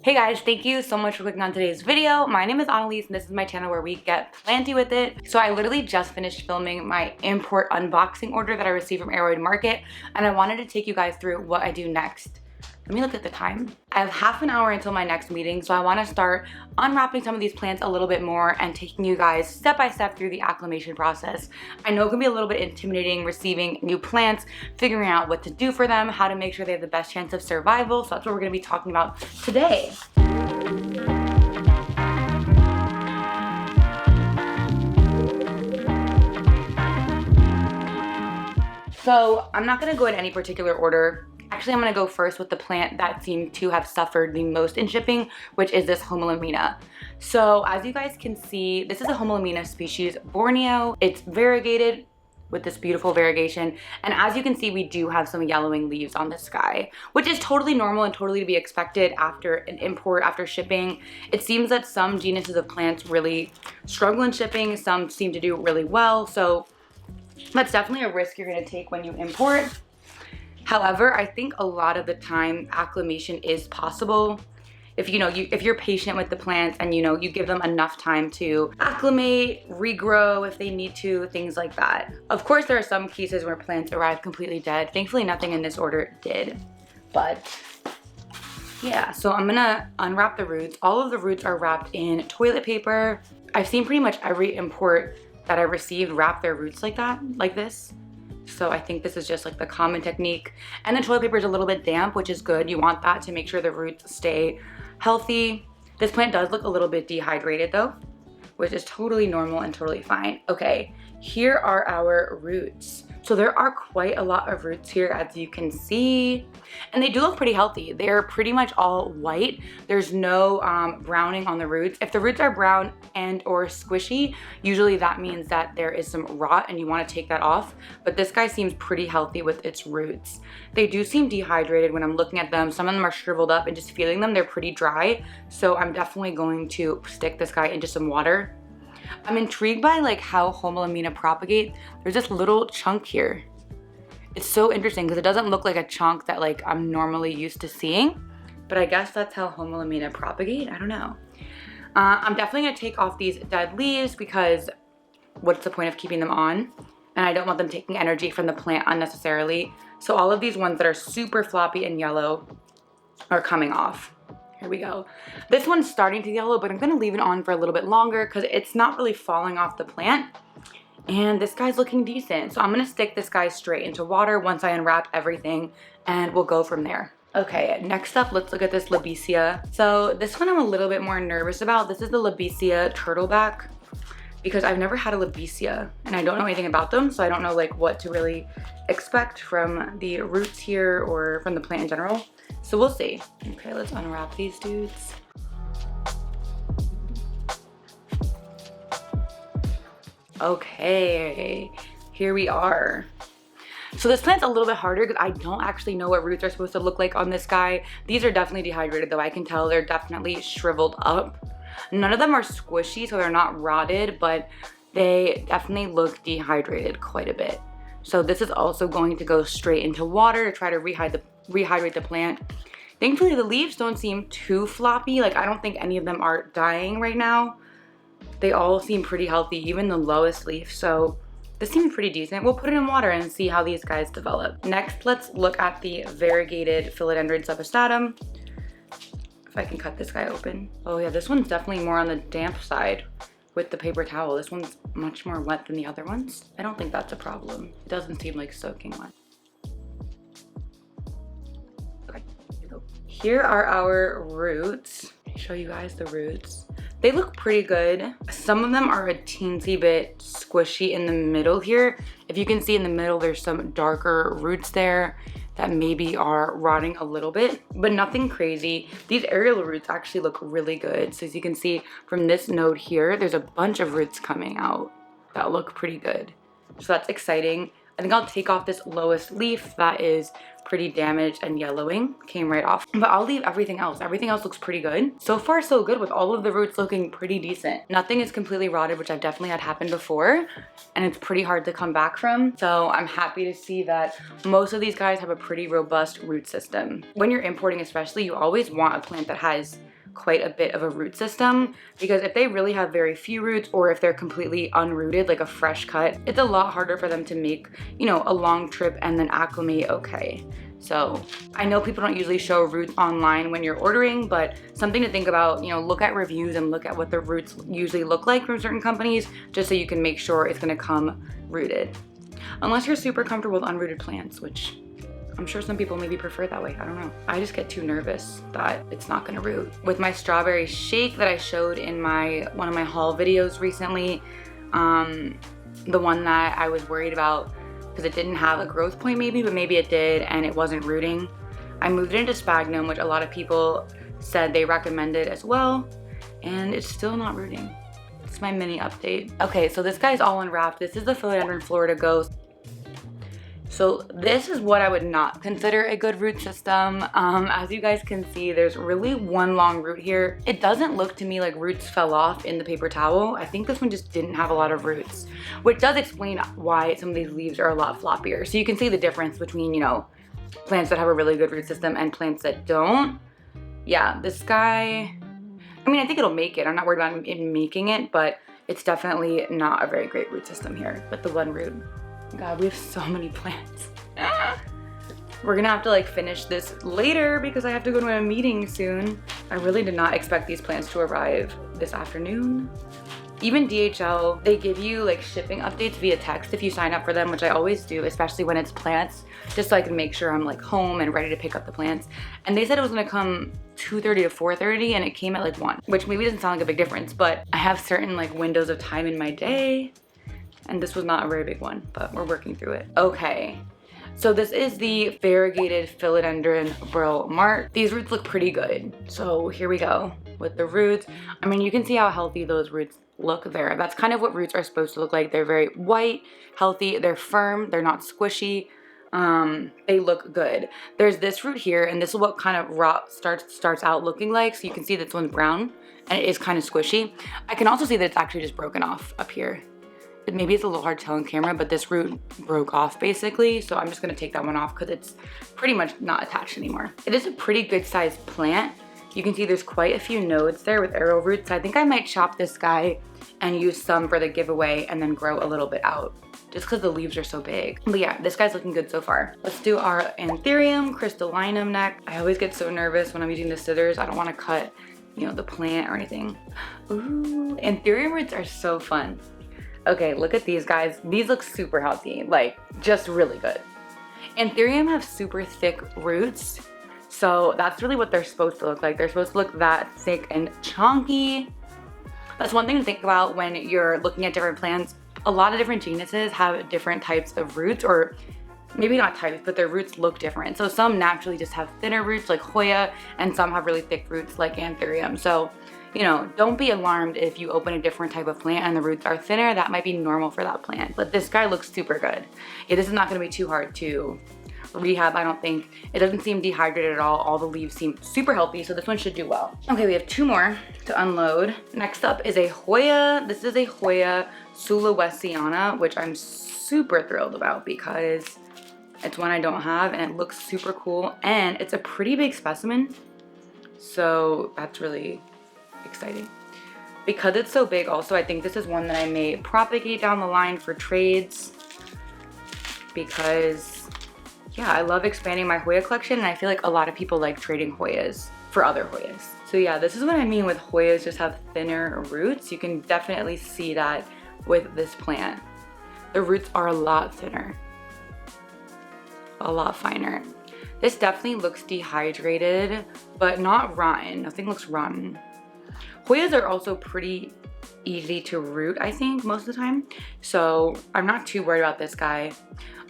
Hey guys, thank you so much for clicking on today's video. My name is Annalise and this is my channel where we get planty with it. So I literally just finished filming my import unboxing order that I received from Aroid Market, and I wanted to take you guys through what I do next. Let me look at the time. I have half an hour until my next meeting, so I want to start unwrapping some of these plants a little bit more and taking you guys step by step through the acclimation process. I know it can be a little bit intimidating receiving new plants, figuring out what to do for them, how to make sure they have the best chance of survival, so that's what we're going to be talking about today. So I'm not going to go in any particular order. Actually, I'm going to go first with the plant that seemed to have suffered the most in shipping, which is this Homalomena. So as you guys can see, this is a Homalomena species, Borneo. It's variegated with this beautiful variegation. And as you can see, we do have some yellowing leaves on this guy, which is totally normal and totally to be expected after an import, after shipping. It seems that some genuses of plants really struggle in shipping. Some seem to do really well. So that's definitely a risk you're going to take when you import. However, I think a lot of the time acclimation is possible if if you're patient with the plants and you give them enough time to acclimate, regrow if they need to, things like that. Of course, there are some cases where plants arrive completely dead. Thankfully, nothing in this order did. But yeah, so I'm gonna unwrap the roots. All of the roots are wrapped in toilet paper. I've seen pretty much every import that I received wrap their roots like that, like this. So I think this is just like the common technique. And the toilet paper is a little bit damp, which is good. You want that to make sure the roots stay healthy. This plant does look a little bit dehydrated though, which is totally normal and totally fine. Okay, here are our roots. So there are quite a lot of roots here, as you can see, and they do look pretty healthy. They're pretty much all white. There's no browning on the roots. If the roots are brown and or squishy, usually that means that there is some rot and you want to take that off. But this guy seems pretty healthy with its roots. They do seem dehydrated when I'm looking at them. Some of them are shriveled up, and just feeling them, they're pretty dry. So I'm definitely going to stick this guy into some water. I'm intrigued by like how Homalomena propagate. There's this little chunk here. It's so interesting because it doesn't look like a chunk that like I'm normally used to seeing, but I guess that's how Homalomena propagate. I don't know. I'm definitely gonna take off these dead leaves because what's the point of keeping them on? And I don't want them taking energy from the plant unnecessarily. So all of these ones that are super floppy and yellow are coming off. Here we go. This one's starting to yellow, but I'm gonna leave it on for a little bit longer because it's not really falling off the plant. And this guy's looking decent. So I'm gonna stick this guy straight into water once I unwrap everything, and we'll go from there. Okay, next up, let's look at this Labisia. So this one I'm a little bit more nervous about. This is the Labisia Turtleback because I've never had a Labisia and I don't know anything about them. So I don't know like what to really expect from the roots here or from the plant in general. So we'll see. Okay, let's unwrap these dudes. Okay, here we are. So this plant's a little bit harder because I don't actually know what roots are supposed to look like on this guy. These are definitely dehydrated though. I can tell they're definitely shriveled up. None of them are squishy, so they're not rotted, but they definitely look dehydrated quite a bit. So this is also going to go straight into water to try to rehydrate the plant. Thankfully, the leaves don't seem too floppy. Like, I don't think any of them are dying right now. They all seem pretty healthy, even the lowest leaf. So this seems pretty decent. We'll put it in water and see how these guys develop. Next, let's look at the variegated Philodendron Subhastatum. If I can cut this guy open. Oh yeah, this one's definitely more on the damp side with the paper towel. This one's much more wet than the other ones. I don't think that's a problem. It doesn't seem like soaking wet. Okay, here we go. Here are our roots. Let me show you guys the roots. They look pretty good. Some of them are a teensy bit squishy in the middle here. If you can see in the middle, there's some darker roots there that maybe are rotting a little bit, but nothing crazy. These aerial roots actually look really good. So as you can see from this node here, there's a bunch of roots coming out that look pretty good. So that's exciting. I think I'll take off this lowest leaf that is pretty damaged and yellowing. Came right off. But I'll leave everything else. Everything else looks pretty good. So far, so good with all of the roots looking pretty decent. Nothing is completely rotted, which I've definitely had happen before. And it's pretty hard to come back from. So I'm happy to see that most of these guys have a pretty robust root system. When you're importing especially, you always want a plant that has quite a bit of a root system, because if they really have very few roots or if they're completely unrooted, like a fresh cut, it's a lot harder for them to make, you know, a long trip and then acclimate okay. So I know people don't usually show roots online when you're ordering, but something to think about, you know, look at reviews and look at what the roots usually look like from certain companies, just so you can make sure it's gonna come rooted. Unless you're super comfortable with unrooted plants, which I'm sure some people maybe prefer that way, I don't know. I just get too nervous that it's not gonna root. With my strawberry shake that I showed in one of my haul videos recently, the one that I was worried about because it didn't have a growth point maybe, but maybe it did and it wasn't rooting, I moved it into sphagnum, which a lot of people said they recommended as well, and it's still not rooting. It's my mini update. Okay, so this guy's all unwrapped. This is the Philodendron Florida Ghost. So this is what I would not consider a good root system. As you guys can see, there's really one long root here. It doesn't look to me like roots fell off in the paper towel. I think this one just didn't have a lot of roots, which does explain why some of these leaves are a lot floppier. So you can see the difference between, you know, plants that have a really good root system and plants that don't. Yeah, this guy, I mean, I think it'll make it. I'm not worried about it making it, but it's definitely not a very great root system here. But the one root, God, we have so many plants. We're gonna have to like finish this later because I have to go to a meeting soon. I really did not expect these plants to arrive this afternoon. Even DHL, they give you like shipping updates via text if you sign up for them, which I always do, especially when it's plants, just so I can make sure I'm like home and ready to pick up the plants. And they said it was gonna come 2:30 to 4:30 and it came at like 1, which maybe doesn't sound like a big difference, but I have certain like windows of time in my day, and this was not a very big one, but we're working through it. Okay, so this is the variegated Philodendron Burle Mart. These roots look pretty good. So here we go with the roots. I mean, you can see how healthy those roots look there. That's kind of what roots are supposed to look like. They're very white, healthy, they're firm, they're not squishy. They look good. There's this root here, and this is what kind of rot starts out looking like. So you can see this one's brown, and it is kind of squishy. I can also see that it's actually just broken off up here. Maybe it's a little hard to tell on camera, but this root broke off basically. So I'm just gonna take that one off because it's pretty much not attached anymore. It is a pretty good sized plant. You can see there's quite a few nodes there with arrow roots. I think I might chop this guy and use some for the giveaway and then grow a little bit out just because the leaves are so big. But yeah, this guy's looking good so far. Let's do our Anthurium crystallinum next. I always get so nervous when I'm using the scissors. I don't want to cut, you know, the plant or anything. Ooh, Anthurium roots are so fun. Okay, look at these guys. These look super healthy, like just really good. Anthurium have super thick roots, so that's really what they're supposed to look like. They're supposed to look that thick and chunky. That's one thing to think about when you're looking at different plants. A lot of different genuses have different types of roots, or maybe not types, but their roots look different. So some naturally just have thinner roots like Hoya, and some have really thick roots like Anthurium. So, you know, don't be alarmed if you open a different type of plant and the roots are thinner. That might be normal for that plant. But this guy looks super good. Yeah, this is not gonna be too hard to rehab, I don't think. It doesn't seem dehydrated at all. The leaves seem super healthy, so this one should do well. Okay, we have 2 more to unload. Next up is a Hoya. This is a Hoya Sulawesiana, which I'm super thrilled about because it's one I don't have and it looks super cool and it's a pretty big specimen. So that's really exciting. Because it's so big also, I think this is one that I may propagate down the line for trades because, yeah, I love expanding my Hoya collection and I feel like a lot of people like trading Hoyas for other Hoyas. So yeah, this is what I mean with Hoyas just have thinner roots. You can definitely see that with this plant. The roots are a lot thinner, a lot finer. This definitely looks dehydrated, but not rotten. Nothing looks rotten. Hoyas are also pretty easy to root, I think, most of the time. So I'm not too worried about this guy.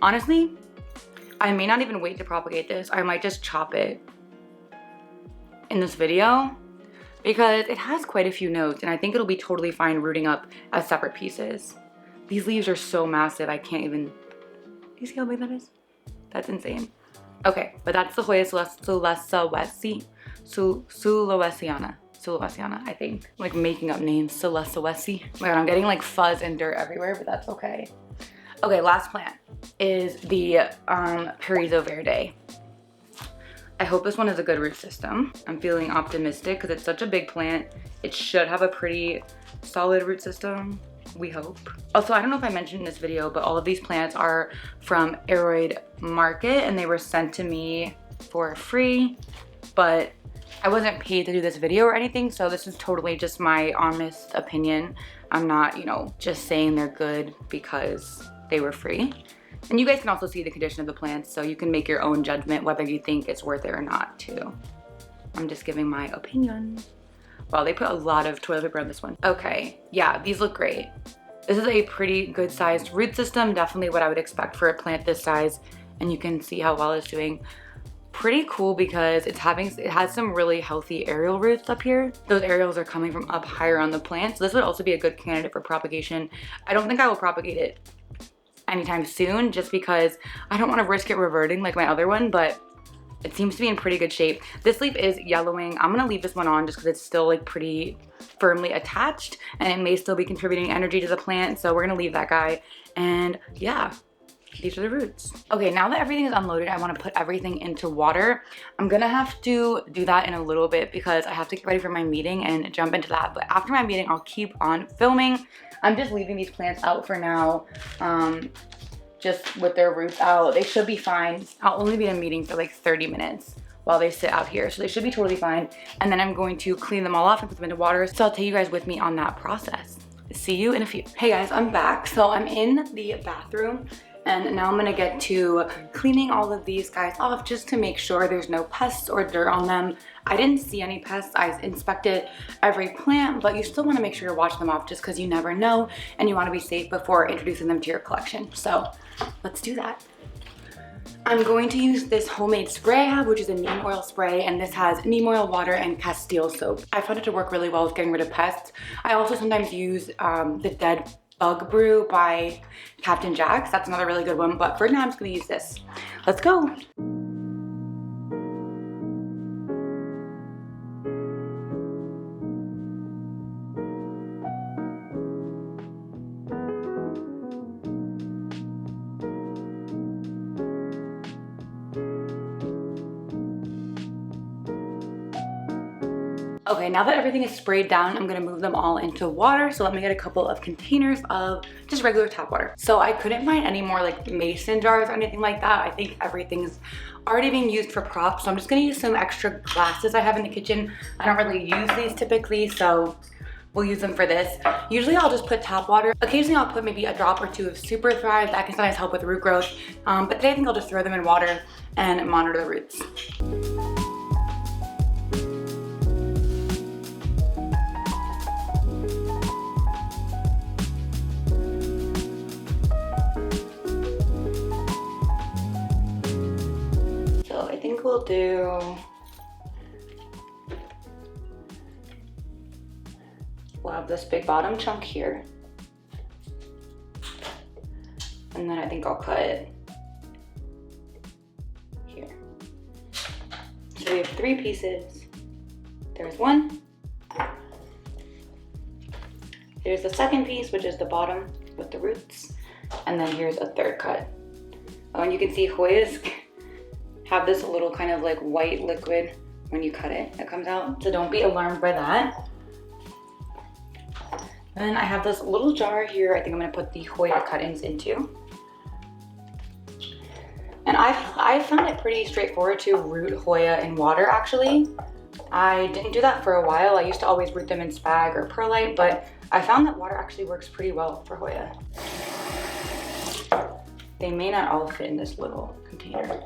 Honestly, I may not even wait to propagate this. I might just chop it in this video because it has quite a few nodes and I think it'll be totally fine rooting up as separate pieces. These leaves are so massive, I can't even, you see how big that is? That's insane. Okay, but that's the Hoya Sulawesiana, I think. Like making up names, Sulawesi. Oh my God, I'm getting like fuzz and dirt everywhere, but that's okay. Okay, last plant is the Paraiso Verde. I hope this one has a good root system. I'm feeling optimistic because it's such a big plant. It should have a pretty solid root system, we hope. Also, I don't know if I mentioned in this video, but all of these plants are from Aroid Market and they were sent to me for free, but I wasn't paid to do this video or anything, so this is totally just my honest opinion. I'm not, you know, just saying they're good because they were free. And you guys can also see the condition of the plants, so you can make your own judgment whether you think it's worth it or not too. I'm just giving my opinion. Wow, they put a lot of toilet paper on this one. Okay, yeah, these look great. This is a pretty good sized root system, definitely what I would expect for a plant this size. And you can see how well it's doing. Pretty cool because it has some really healthy aerial roots up here. Those aerials are coming from up higher on the plant, so this would also be a good candidate for propagation. I don't think I will propagate it anytime soon just because I don't want to risk it reverting like my other one, but it seems to be in pretty good shape. This leaf is yellowing. I'm gonna leave this one on just because it's still like pretty firmly attached and it may still be contributing energy to the plant, so we're gonna leave that guy. And yeah, these are the roots. Okay, now that everything is unloaded, I want to put everything into water. I'm gonna have to do that in a little bit because I have to get ready for my meeting and jump into that. But after my meeting, I'll keep on filming. I'm just leaving these plants out for now, just with their roots out. They should be fine. I'll only be in a meeting for like 30 minutes while they sit out here, so they should be totally fine. And then I'm going to clean them all off and put them into water. So I'll take you guys with me on that process. See you in a few. Hey guys, I'm back. So I'm in the bathroom. And now I'm gonna get to cleaning all of these guys off just to make sure there's no pests or dirt on them. I didn't see any pests. I inspected every plant, but you still wanna make sure to wash them off just because you never know and you wanna be safe before introducing them to your collection. So let's do that. I'm going to use this homemade spray I have, which is a neem oil spray, and this has neem oil, water, and Castile soap. I found it to work really well with getting rid of pests. I also sometimes use the Dead Bug Brew by Captain Jack's. That's another really good one, but for now I'm just gonna use this. Let's go. Okay, now that everything is sprayed down, I'm gonna move them all into water. So let me get a couple of containers of just regular tap water. So I couldn't find any more like mason jars or anything like that. I think everything's already being used for props. So I'm just gonna use some extra glasses I have in the kitchen. I don't really use these typically, so we'll use them for this. Usually I'll just put tap water. Occasionally I'll put maybe a drop or two of Super Thrive. That can sometimes help with root growth. But today I think I'll just throw them in water and monitor the roots. I think we'll have this big bottom chunk here. And then I think I'll cut it here. So we have 3 pieces. There's one. Here's the second piece, which is the bottom with the roots. And then here's a third cut. Oh, and you can see Hoyas have this little kind of like white liquid when you cut it that comes out. So don't be alarmed by that. Then I have this little jar here. I think I'm gonna put the Hoya cuttings into. And I found it pretty straightforward to root Hoya in water actually. I didn't do that for a while. I used to always root them in spag or perlite, but I found that water actually works pretty well for Hoya. They may not all fit in this little container.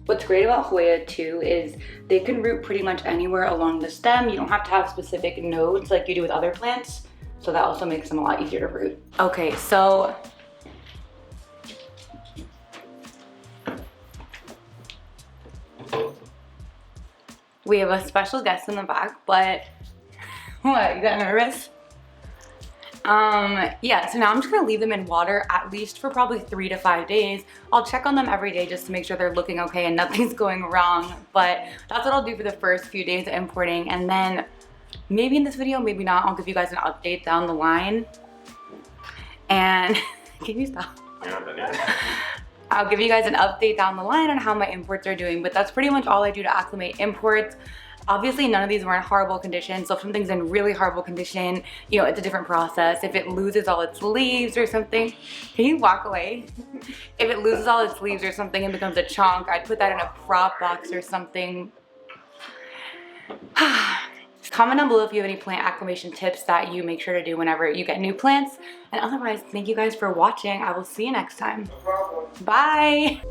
What's great about Hoya too is they can root pretty much anywhere along the stem. You don't have to have specific nodes like you do with other plants. So that also makes them a lot easier to root. Okay, so we have a special guest in the back, but what, you got nervous? Yeah, so now I'm just gonna leave them in water at least for probably 3 to 5 days. I'll check on them every day just to make sure they're looking okay and nothing's going wrong, but that's what I'll do for the first few days of importing. And then maybe in this video, maybe not, I'll give you guys an update down the line. And can you stop? I'll give you guys an update down the line on how my imports are doing, but that's pretty much all I do to acclimate imports. Obviously, none of these were in horrible condition, so if something's in really horrible condition, you know, it's a different process. If it loses all its leaves or something, can you walk away? If it loses all its leaves or something and becomes a chunk, I'd put that in a prop box or something. Comment down below if you have any plant acclimation tips that you make sure to do whenever you get new plants. And otherwise, thank you guys for watching. I will see you next time. Bye!